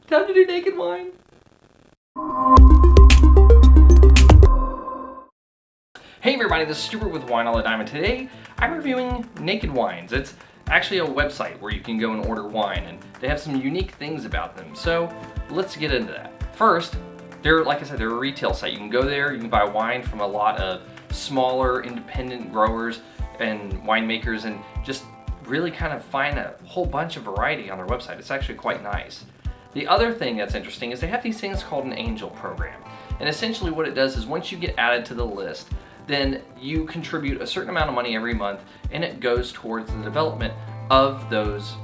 Time to do naked wine. Hey everybody, this is Stuart with Wine All the Time, and today I'm reviewing Naked Wines. It's actually a website where you can go and order wine, and they have some unique things about them. So let's get into that. First, like I said, they're a retail site. You can go there, you can buy wine from a lot of smaller independent growers and winemakers, and just really kind of find a whole bunch of variety on their website. It's actually quite nice. The other thing that's interesting is they have these things called an angel program. And essentially what it does is once you get added to the list, then you contribute a certain amount of money every month, and it goes towards the development of those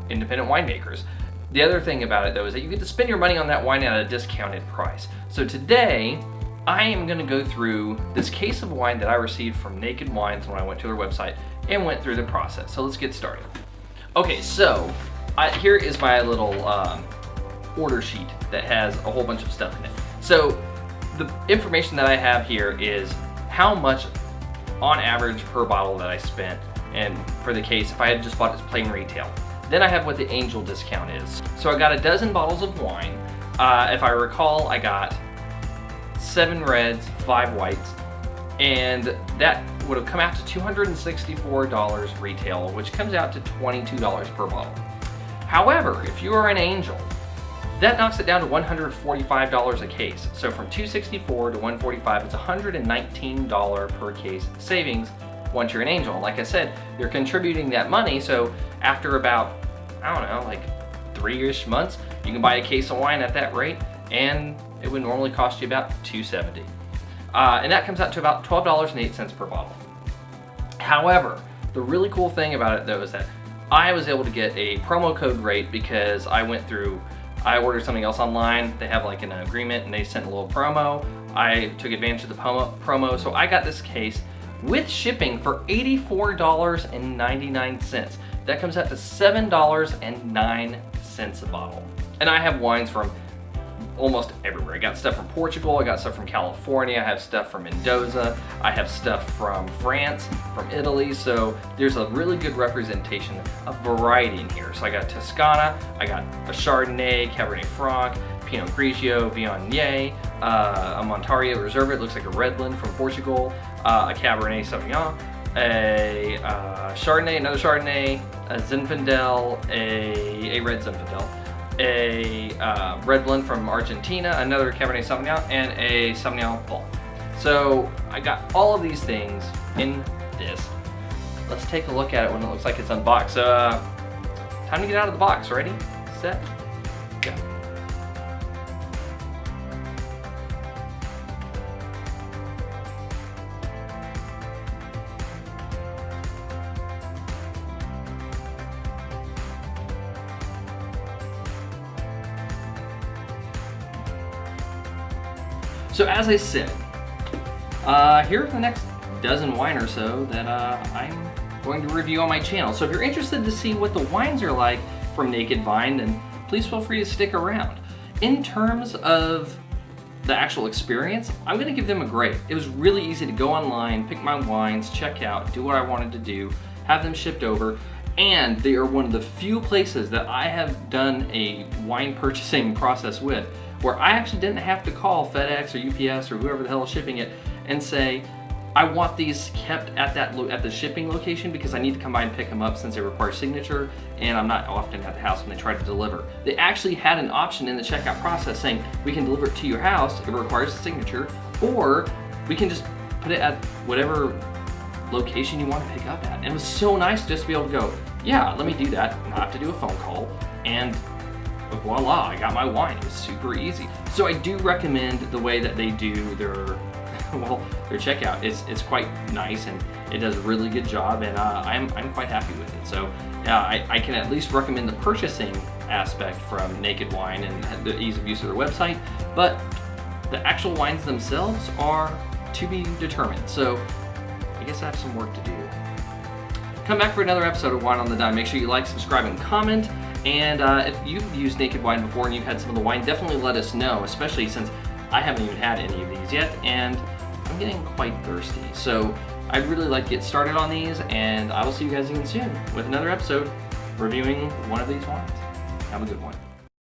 independent winemakers. The other thing about it though is that you get to spend your money on that wine at a discounted price. So today, I am gonna go through this case of wine that I received from Naked Wines when I went to their website and went through the process. So let's get started. Okay, so here is my little order sheet that has a whole bunch of stuff in it. So the information that I have here is how much on average per bottle that I spent, and for the case if I had just bought it plain retail. Then I have what the angel discount is. So I got a dozen bottles of wine. If I recall, I got 7 reds, 5 whites, and that would have come out to $264 retail, which comes out to $22 per bottle. However, if you are an angel, that knocks it down to $145 a case. So from $264 to $145, it's $119 per case savings once you're an angel. And like I said, you're contributing that money, so after about, I don't know, like 3-ish months, you can buy a case of wine at that rate, and it would normally cost you about $270. And that comes out to about $12.08 per bottle. However, the really cool thing about it though is that I was able to get a promo code rate because I ordered something else online. They have like an agreement and they sent a little promo. I took advantage of the promo, so I got this case with shipping for $84.99. That comes out to $7.09 a bottle. And I have wines from almost everywhere. I got stuff from Portugal, I got stuff from California, I have stuff from Mendoza, I have stuff from France, from Italy, so there's a really good representation of variety in here. So I got Toscana, I got a Chardonnay, Cabernet Franc, Pinot Grigio, Viognier, a Montaria Reserva, it looks like a Redland from Portugal, a Cabernet Sauvignon, a Chardonnay, another Chardonnay, a Zinfandel, a red Zinfandel, a red blend from Argentina, another Cabernet Sauvignon, and a Sauvignon Blanc. So I got all of these things in this. Let's take a look at it when it looks like it's unboxed. So time to get out of the box. Ready, set, go. So as I said, here are the next dozen wine or so that I'm going to review on my channel. So if you're interested to see what the wines are like from Naked Wine, then please feel free to stick around. In terms of the actual experience, I'm gonna give them a grade. It was really easy to go online, pick my wines, check out, do what I wanted to do, have them shipped over, and they are one of the few places that I have done a wine purchasing process with where I actually didn't have to call FedEx or UPS or whoever the hell is shipping it and say, I want these kept at the shipping location because I need to come by and pick them up since they require signature and I'm not often at the house when they try to deliver. They actually had an option in the checkout process saying, we can deliver it to your house if it requires a signature, or we can just put it at whatever location you want to pick up at. And it was so nice just to be able to go, yeah, let me do that, not have to do a phone call, and voila, I got my wine. It was super easy. So I do recommend the way that they do their checkout. It's quite nice and it does a really good job, and I'm quite happy with it. So I can at least recommend the purchasing aspect from Naked Wine and the ease of use of their website, but the actual wines themselves are to be determined. So I guess I have some work to do. Come back for another episode of Wine on the Dime. Make sure you like, subscribe, and comment. And if you've used Naked Wine before and you've had some of the wine, definitely let us know, especially since I haven't even had any of these yet, and I'm getting quite thirsty. So I'd really like to get started on these, and I will see you guys again soon with another episode reviewing one of these wines. Have a good one.